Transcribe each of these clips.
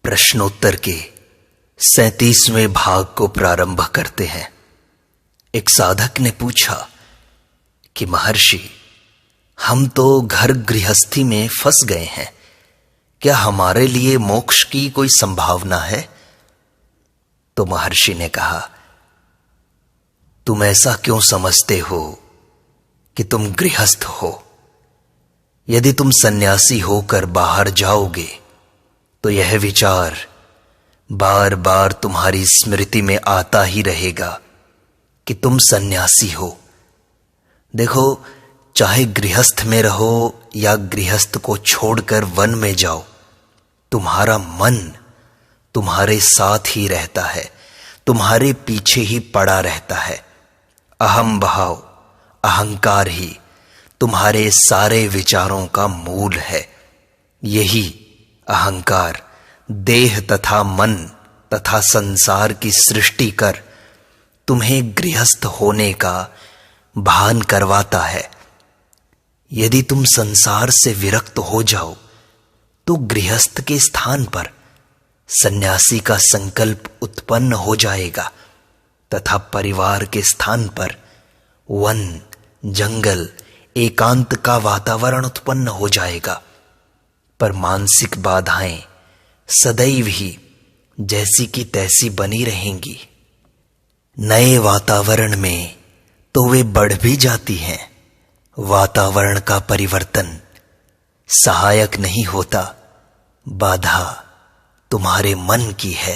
प्रश्नोत्तर के 37वें भाग को प्रारंभ करते हैं। एक साधक ने पूछा कि महर्षि, हम तो घर गृहस्थी में फंस गए हैं, क्या हमारे लिए मोक्ष की कोई संभावना है? तो महर्षि ने कहा, तुम ऐसा क्यों समझते हो कि तुम गृहस्थ हो? यदि तुम सन्यासी होकर बाहर जाओगे तो यह विचार बार बार तुम्हारी स्मृति में आता ही रहेगा कि तुम सन्यासी हो। देखो, चाहे गृहस्थ में रहो या गृहस्थ को छोड़कर वन में जाओ, तुम्हारा मन तुम्हारे साथ ही रहता है, तुम्हारे पीछे ही पड़ा रहता है। अहम भाव, अहंकार ही तुम्हारे सारे विचारों का मूल है। यही अहंकार देह तथा मन तथा संसार की सृष्टि कर तुम्हें गृहस्थ होने का भान करवाता है। यदि तुम संसार से विरक्त हो जाओ तो गृहस्थ के स्थान पर सन्यासी का संकल्प उत्पन्न हो जाएगा तथा परिवार के स्थान पर वन, जंगल, एकांत का वातावरण उत्पन्न हो जाएगा। पर मानसिक बाधाएं सदैव ही जैसी की तैसी बनी रहेंगी। नए वातावरण में तो वे बढ़ भी जाती हैं। वातावरण का परिवर्तन सहायक नहीं होता, बाधा तुम्हारे मन की है।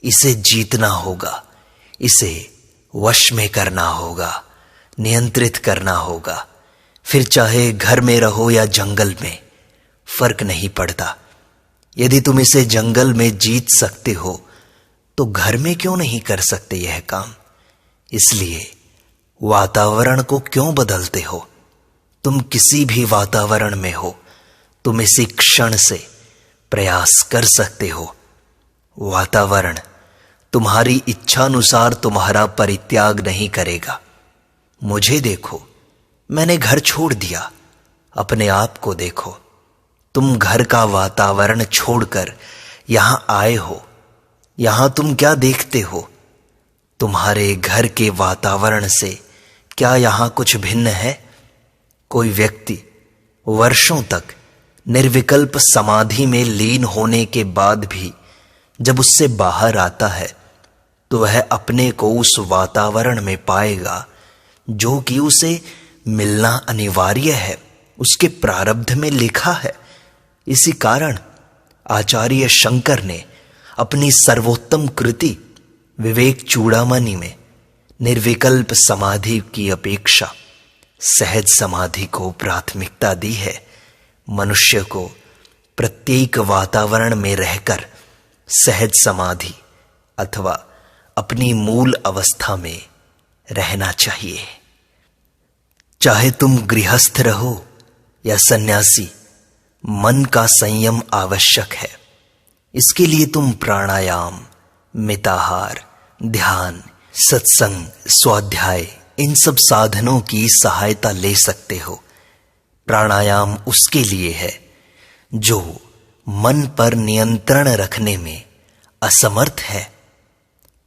इसे जीतना होगा, इसे वश में करना होगा, नियंत्रित करना होगा। फिर चाहे घर में रहो या जंगल में, फर्क नहीं पड़ता। यदि तुम इसे जंगल में जीत सकते हो तो घर में क्यों नहीं कर सकते यह काम? इसलिए वातावरण को क्यों बदलते हो? तुम किसी भी वातावरण में हो, तुम इसी क्षण से प्रयास कर सकते हो। वातावरण तुम्हारी इच्छानुसार तुम्हारा परित्याग नहीं करेगा। मुझे देखो, मैंने घर छोड़ दिया। अपने आप को देखो, तुम घर का वातावरण छोड़कर यहां आए हो। यहां तुम क्या देखते हो? तुम्हारे घर के वातावरण से क्या यहां कुछ भिन्न है? कोई व्यक्ति वर्षों तक निर्विकल्प समाधि में लीन होने के बाद भी जब उससे बाहर आता है तो वह अपने को उस वातावरण में पाएगा जो कि उसे मिलना अनिवार्य है, उसके प्रारब्ध में लिखा है। इसी कारण आचार्य शंकर ने अपनी सर्वोत्तम कृति विवेक चूड़ामणि में निर्विकल्प समाधि की अपेक्षा सहज समाधि को प्राथमिकता दी है। मनुष्य को प्रत्येक वातावरण में रहकर सहज समाधि अथवा अपनी मूल अवस्था में रहना चाहिए। चाहे तुम गृहस्थ रहो या सन्यासी, मन का संयम आवश्यक है। इसके लिए तुम प्राणायाम, मिताहार, ध्यान, सत्संग, स्वाध्याय, इन सब साधनों की सहायता ले सकते हो। प्राणायाम उसके लिए है जो मन पर नियंत्रण रखने में असमर्थ है।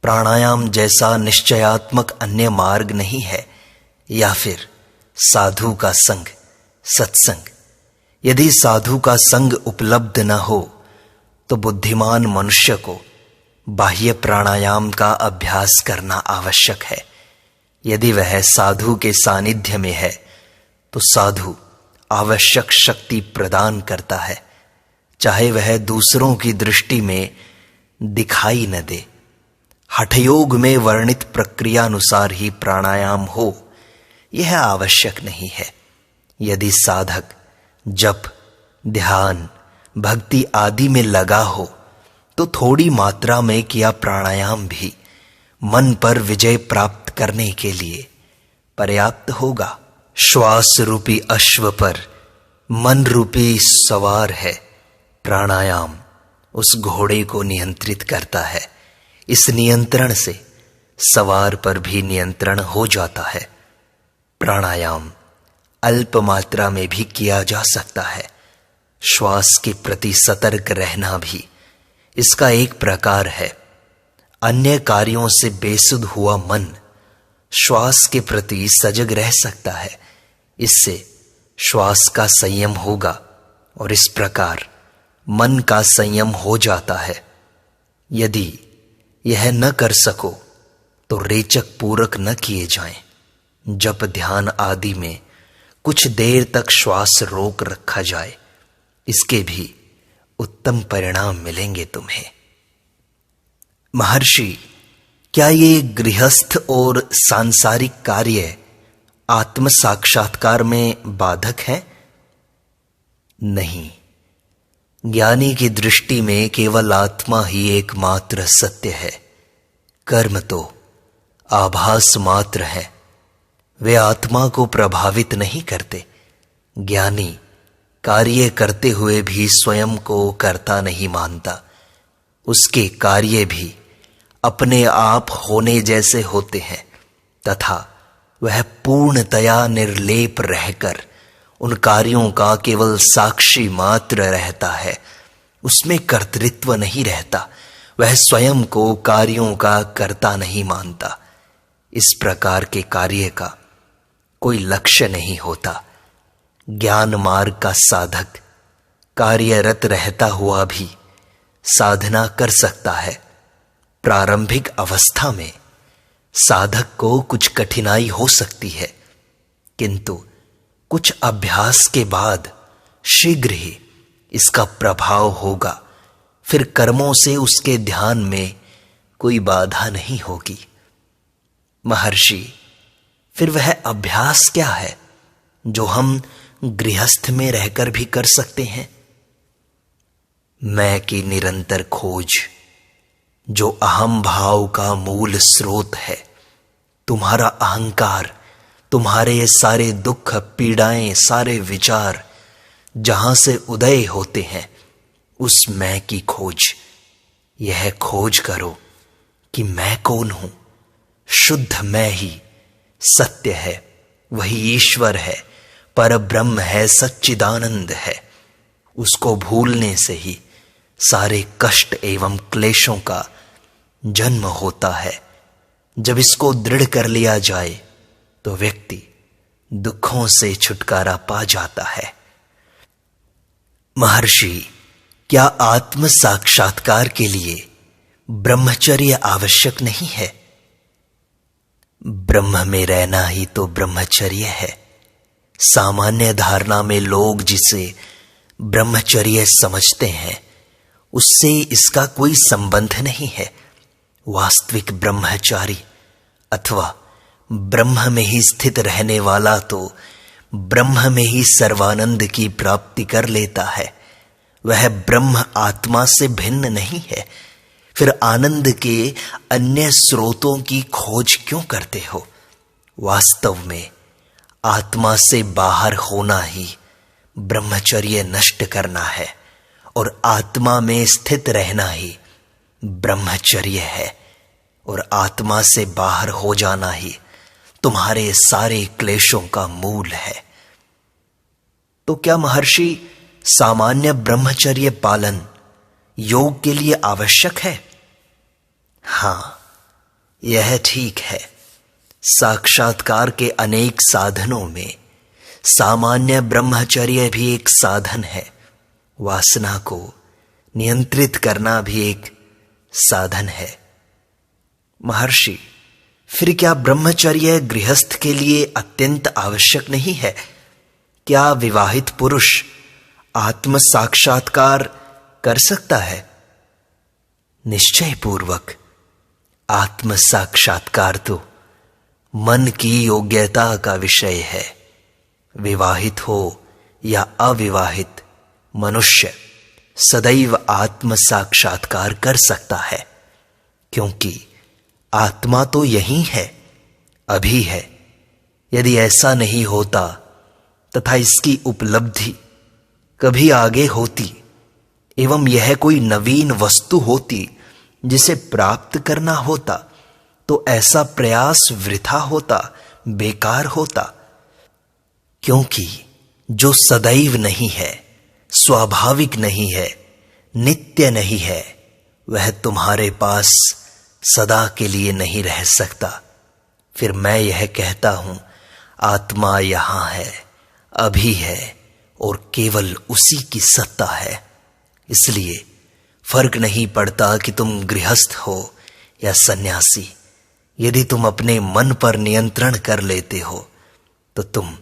प्राणायाम जैसा निश्चयात्मक अन्य मार्ग नहीं है। या फिर साधु का संग, सत्संग। यदि साधु का संग उपलब्ध न हो तो बुद्धिमान मनुष्य को बाह्य प्राणायाम का अभ्यास करना आवश्यक है। यदि वह साधु के सानिध्य में है तो साधु आवश्यक शक्ति प्रदान करता है, चाहे वह दूसरों की दृष्टि में दिखाई न दे। हठयोग में वर्णित प्रक्रियानुसार ही प्राणायाम हो, यह आवश्यक नहीं है। यदि साधक जप, ध्यान, भक्ति आदि में लगा हो तो थोड़ी मात्रा में किया प्राणायाम भी मन पर विजय प्राप्त करने के लिए पर्याप्त होगा। श्वास रूपी अश्व पर मन रूपी सवार है। प्राणायाम उस घोड़े को नियंत्रित करता है। इस नियंत्रण से सवार पर भी नियंत्रण हो जाता है। प्राणायाम अल्प मात्रा में भी किया जा सकता है। श्वास के प्रति सतर्क रहना भी इसका एक प्रकार है। अन्य कार्यों से बेसुध हुआ मन श्वास के प्रति सजग रह सकता है। इससे श्वास का संयम होगा और इस प्रकार मन का संयम हो जाता है। यदि यह न कर सको तो रेचक पूरक न किए जाएं। जप ध्यान आदि में कुछ देर तक श्वास रोक रखा जाए, इसके भी उत्तम परिणाम मिलेंगे तुम्हें। महर्षि, क्या ये गृहस्थ और सांसारिक कार्य आत्म साक्षात्कार में बाधक है? नहीं, ज्ञानी की दृष्टि में केवल आत्मा ही एकमात्र सत्य है। कर्म तो आभास मात्र है, वे आत्मा को प्रभावित नहीं करते। ज्ञानी कार्य करते हुए भी स्वयं को कर्ता नहीं मानता। उसके कार्य भी अपने आप होने जैसे होते हैं तथा वह पूर्णतया निर्लेप रहकर उन कार्यों का केवल साक्षी मात्र रहता है। उसमें कर्तृत्व नहीं रहता। वह स्वयं को कार्यों का कर्ता नहीं मानता। इस प्रकार के कार्य का कोई लक्ष्य नहीं होता। ज्ञान मार्ग का साधक कार्यरत रहता हुआ भी साधना कर सकता है। प्रारंभिक अवस्था में साधक को कुछ कठिनाई हो सकती है, किंतु कुछ अभ्यास के बाद शीघ्र ही इसका प्रभाव होगा। फिर कर्मों से उसके ध्यान में कोई बाधा नहीं होगी। महर्षि, फिर वह अभ्यास क्या है जो हम गृहस्थ में रहकर भी कर सकते हैं? मैं की निरंतर खोज, जो अहम भाव का मूल स्रोत है। तुम्हारा अहंकार, तुम्हारे ये सारे दुख पीड़ाएं, सारे विचार जहां से उदय होते हैं, उस मैं की खोज। यह खोज करो कि मैं कौन हूं। शुद्ध मैं ही सत्य है, वही ईश्वर है, पर ब्रह्म है, सच्चिदानंद है। उसको भूलने से ही सारे कष्ट एवं क्लेशों का जन्म होता है। जब इसको दृढ़ कर लिया जाए तो व्यक्ति दुखों से छुटकारा पा जाता है। महर्षि, क्या आत्म साक्षात्कार के लिए ब्रह्मचर्य आवश्यक नहीं है? ब्रह्म में रहना ही तो ब्रह्मचर्य है। सामान्य धारणा में लोग जिसे ब्रह्मचर्य समझते हैं, उससे इसका कोई संबंध नहीं है। वास्तविक ब्रह्मचारी अथवा ब्रह्म में ही स्थित रहने वाला तो ब्रह्म में ही सर्वानंद की प्राप्ति कर लेता है। वह ब्रह्म आत्मा से भिन्न नहीं है। फिर आनंद के अन्य स्रोतों की खोज क्यों करते हो? वास्तव में आत्मा से बाहर होना ही ब्रह्मचर्य नष्ट करना है और आत्मा में स्थित रहना ही ब्रह्मचर्य है। और आत्मा से बाहर हो जाना ही तुम्हारे सारे क्लेशों का मूल है। तो क्या महर्षि, सामान्य ब्रह्मचर्य पालन योग के लिए आवश्यक है? हां, यह ठीक है। साक्षात्कार के अनेक साधनों में सामान्य ब्रह्मचर्य भी एक साधन है। वासना को नियंत्रित करना भी एक साधन है। महर्षि, फिर क्या ब्रह्मचर्य गृहस्थ के लिए अत्यंत आवश्यक नहीं है? क्या विवाहित पुरुष आत्म साक्षात्कार कर सकता है? निश्चय पूर्वक। आत्म साक्षात्कार तो मन की योग्यता का विषय है। विवाहित हो या अविवाहित मनुष्य सदैव आत्म साक्षात्कार कर सकता है, क्योंकि आत्मा तो यही है, अभी है। यदि ऐसा नहीं होता तथा इसकी उपलब्धि कभी आगे होती एवं यह कोई नवीन वस्तु होती जिसे प्राप्त करना होता, तो ऐसा प्रयास वृथा होता, बेकार होता। क्योंकि जो सदैव नहीं है, स्वाभाविक नहीं है, नित्य नहीं है, वह तुम्हारे पास सदा के लिए नहीं रह सकता। फिर मैं यह कहता हूं, आत्मा यहां है, अभी है और केवल उसी की सत्ता है। इसलिए फर्क नहीं पड़ता कि तुम गृहस्थ हो या सन्यासी। यदि तुम अपने मन पर नियंत्रण कर लेते हो तो तुम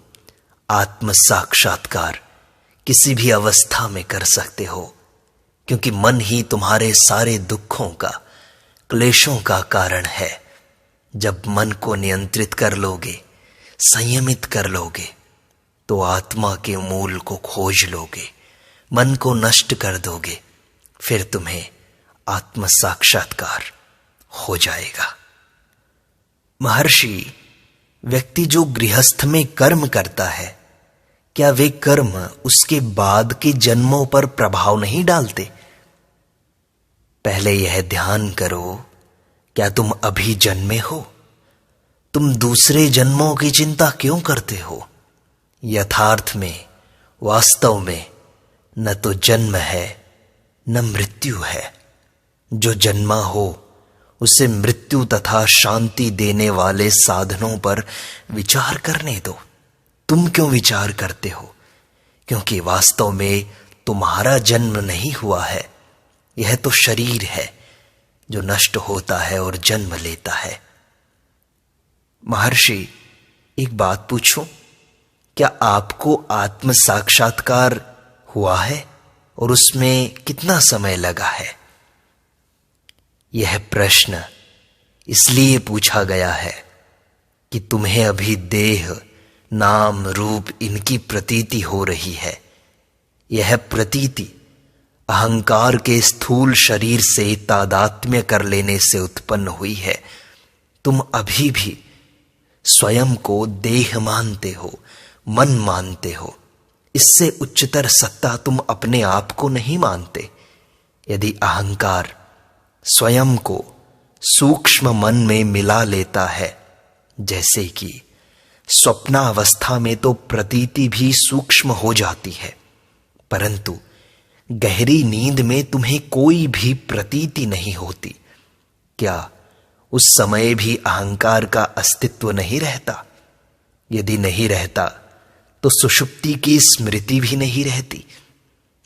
आत्म साक्षात्कार किसी भी अवस्था में कर सकते हो, क्योंकि मन ही तुम्हारे सारे दुखों का, क्लेशों का कारण है। जब मन को नियंत्रित कर लोगे, संयमित कर लोगे, तो आत्मा के मूल को खोज लोगे, मन को नष्ट कर दोगे, फिर तुम्हें आत्म साक्षात्कार हो जाएगा। महर्षि, व्यक्ति जो गृहस्थ में कर्म करता है, क्या वे कर्म उसके बाद के जन्मों पर प्रभाव नहीं डालते? पहले यह ध्यान करो, क्या तुम अभी जन्मे हो? तुम दूसरे जन्मों की चिंता क्यों करते हो? यथार्थ में, वास्तव में न तो जन्म है न मृत्यु है। जो जन्मा हो उसे मृत्यु तथा शांति देने वाले साधनों पर विचार करने दो। तुम क्यों विचार करते हो? क्योंकि वास्तव में तुम्हारा जन्म नहीं हुआ है। यह तो शरीर है जो नष्ट होता है और जन्म लेता है। महर्षि, एक बात पूछूं? क्या आपको आत्म साक्षात्कार हुआ है और उसमें कितना समय लगा है? यह प्रश्न इसलिए पूछा गया है कि तुम्हें अभी देह, नाम, रूप इनकी प्रतीति हो रही है। यह प्रतीति अहंकार के स्थूल शरीर से तादात्म्य कर लेने से उत्पन्न हुई है। तुम अभी भी स्वयं को देह मानते हो, मन मानते हो। इससे उच्चतर सत्ता तुम अपने आप को नहीं मानते। यदि अहंकार स्वयं को सूक्ष्म मन में मिला लेता है, जैसे कि स्वप्नावस्था में तो प्रतीति भी सूक्ष्म हो जाती है, परंतु गहरी नींद में तुम्हें कोई भी प्रतीति नहीं होती। क्या उस समय भी अहंकार का अस्तित्व नहीं रहता? यदि नहीं रहता तो सुषुप्ति की स्मृति भी नहीं रहती।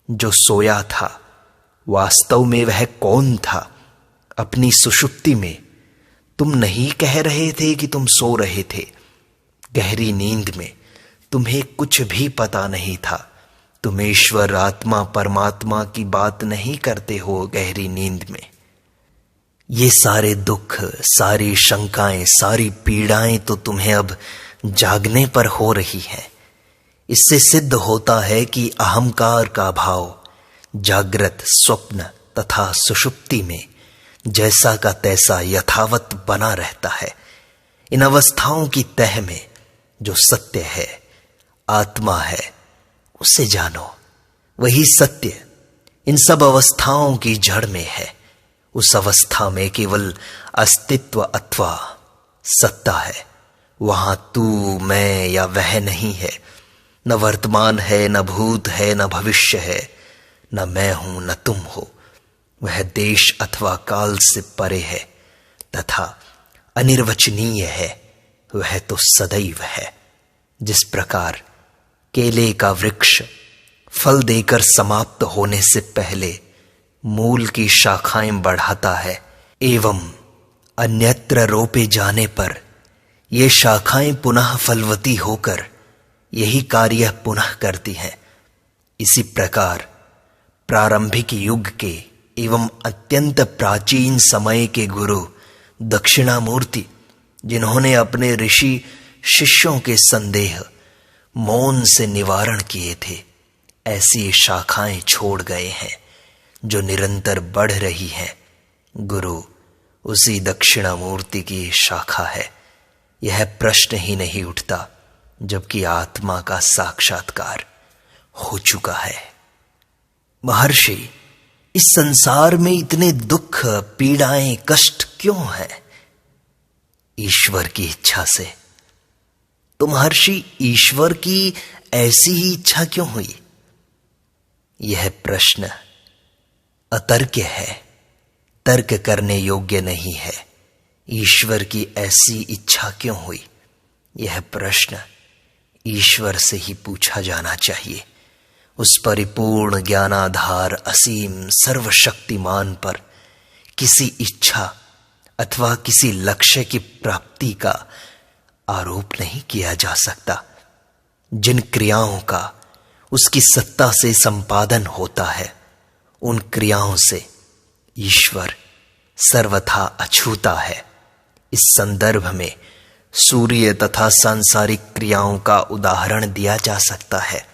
जो सोया था, वास्तव में वह कौन था? अपनी सुषुप्ति में तुम नहीं कह रहे थे कि तुम सो रहे थे। गहरी नींद में तुम्हें कुछ भी पता नहीं था। तुम ईश्वर, आत्मा, परमात्मा की बात नहीं करते हो गहरी नींद में। ये सारे दुख, सारी शंकाएं, सारी पीड़ाएं तो तुम्हें अब जागने पर हो रही हैं। इससे सिद्ध होता है कि अहंकार का भाव जागृत, स्वप्न तथा सुषुप्ति में जैसा का तैसा यथावत बना रहता है। इन अवस्थाओं की तह में जो सत्य है, आत्मा है, उसे जानो। वही सत्य इन सब अवस्थाओं की जड़ में है। उस अवस्था में केवल अस्तित्व अथवा सत्ता है। वहां तू, मैं या वह नहीं है। न वर्तमान है, न भूत है, न भविष्य है, न मैं हूं न तुम हो। वह देश अथवा काल से परे है तथा अनिर्वचनीय है। वह तो सदैव है। जिस प्रकार केले का वृक्ष फल देकर समाप्त होने से पहले मूल की शाखाएं बढ़ाता है एवं अन्यत्र रोपे जाने पर ये शाखाएं पुनः फलवती होकर यही कार्य पुनः करती हैं, इसी प्रकार प्रारंभिक युग के एवं अत्यंत प्राचीन समय के गुरु दक्षिणामूर्ति, जिन्होंने अपने ऋषि शिष्यों के संदेह मौन से निवारण किए थे, ऐसी शाखाएं छोड़ गए हैं जो निरंतर बढ़ रही हैं। गुरु उसी दक्षिणामूर्ति की शाखा है। यह प्रश्न ही नहीं उठता, जबकि आत्मा का साक्षात्कार हो चुका है। महर्षि, इस संसार में इतने दुख, पीड़ाएं, कष्ट क्यों हैं? ईश्वर की इच्छा से। तो महर्षि, ईश्वर की ऐसी ही इच्छा क्यों हुई? यह प्रश्न अतर्क्य है, तर्क करने योग्य नहीं है। ईश्वर की ऐसी इच्छा क्यों हुई? यह प्रश्न ईश्वर से ही पूछा जाना चाहिए। उस परिपूर्ण ज्ञानाधार असीम सर्वशक्तिमान पर किसी इच्छा अथवा किसी लक्ष्य की प्राप्ति का आरोप नहीं किया जा सकता। जिन क्रियाओं का उसकी सत्ता से संपादन होता है, उन क्रियाओं से ईश्वर सर्वथा अछूता है। इस संदर्भ में सूर्य तथा सांसारिक क्रियाओं का उदाहरण दिया जा सकता है।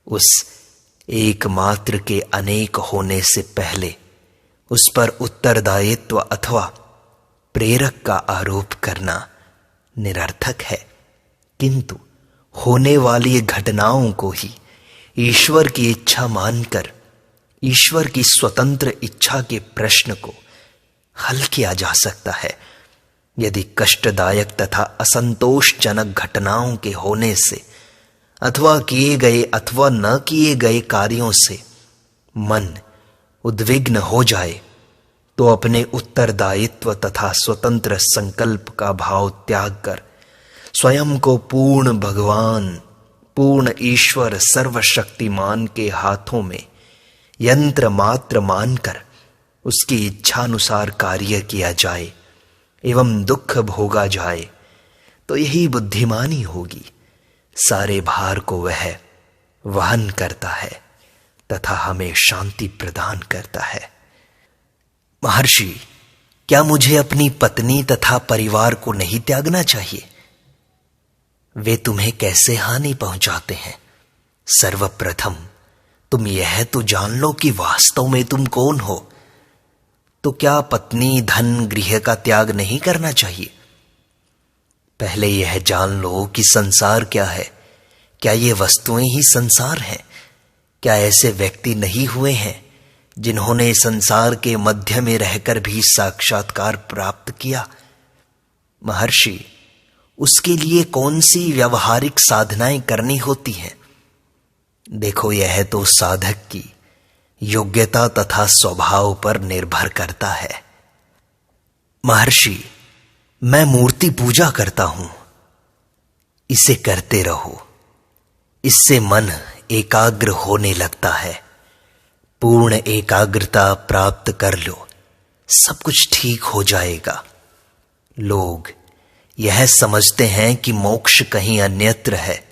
उस एकमात्र के अनेक होने से पहले उस पर उत्तरदायित्व अथवा प्रेरक का आरोप करना निरर्थक है, किंतु होने वाली घटनाओं को ही ईश्वर की इच्छा मानकर ईश्वर की स्वतंत्र इच्छा के प्रश्न को हल किया जा सकता है। यदि कष्टदायक तथा असंतोषजनक घटनाओं के होने से अथवा किए गए अथवा न किए गए कार्यों से मन उद्विग्न हो जाए, तो अपने उत्तरदायित्व तथा स्वतंत्र संकल्प का भाव त्याग कर स्वयं को पूर्ण भगवान, पूर्ण ईश्वर सर्वशक्तिमान के हाथों में यंत्र मात्र मानकर उसकी इच्छानुसार कार्य किया जाए एवं दुख भोगा जाए, तो यही बुद्धिमानी होगी। सारे भार को वह वहन करता है तथा हमें शांति प्रदान करता है। महर्षि, क्या मुझे अपनी पत्नी तथा परिवार को नहीं त्यागना चाहिए? वे तुम्हें कैसे हानि पहुंचाते हैं? सर्वप्रथम तुम यह तो जान लो कि वास्तव में तुम कौन हो। तो क्या पत्नी, धन, गृह का त्याग नहीं करना चाहिए? पहले यह जान लो कि संसार क्या है। क्या ये वस्तुएं ही संसार हैं? क्या ऐसे व्यक्ति नहीं हुए हैं जिन्होंने संसार के मध्य में रहकर भी साक्षात्कार प्राप्त किया? महर्षि, उसके लिए कौन सी व्यवहारिक साधनाएं करनी होती हैं? देखो, यह तो साधक की योग्यता तथा स्वभाव पर निर्भर करता है। महर्षि, मैं मूर्ति पूजा करता हूं, इसे करते रहो। इससे मन एकाग्र होने लगता है। पूर्ण एकाग्रता प्राप्त कर लो, सब कुछ ठीक हो जाएगा। लोग यह समझते हैं कि मोक्ष कहीं अन्यत्र है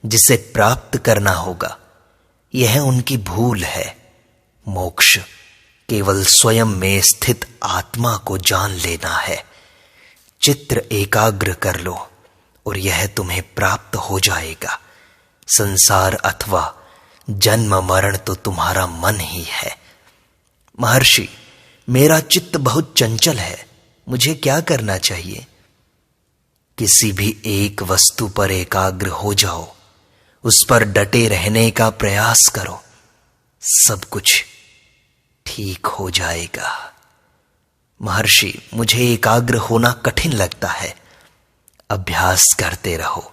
जिसे प्राप्त करना होगा। यह उनकी भूल है। मोक्ष केवल स्वयं में स्थित आत्मा को जान लेना है। चित्त एकाग्र कर लो और यह तुम्हें प्राप्त हो जाएगा। संसार अथवा जन्म मरण तो तुम्हारा मन ही है। महर्षि, मेरा चित्त बहुत चंचल है, मुझे क्या करना चाहिए? किसी भी एक वस्तु पर एकाग्र हो जाओ, उस पर डटे रहने का प्रयास करो, सब कुछ ठीक हो जाएगा। महर्षि, मुझे एकाग्र होना कठिन लगता है। अभ्यास करते रहो,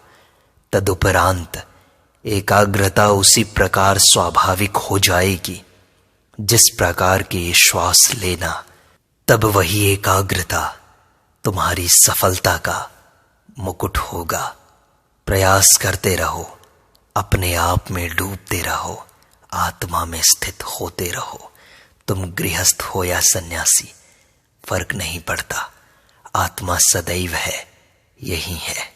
तदुपरांत एकाग्रता उसी प्रकार स्वाभाविक हो जाएगी जिस प्रकार की श्वास लेना। तब वही एकाग्रता तुम्हारी सफलता का मुकुट होगा। प्रयास करते रहो, अपने आप में डूबते रहो, आत्मा में स्थित होते रहो। तुम गृहस्थ हो या सन्यासी, फर्क नहीं पड़ता। आत्मा सदैव है, यही है।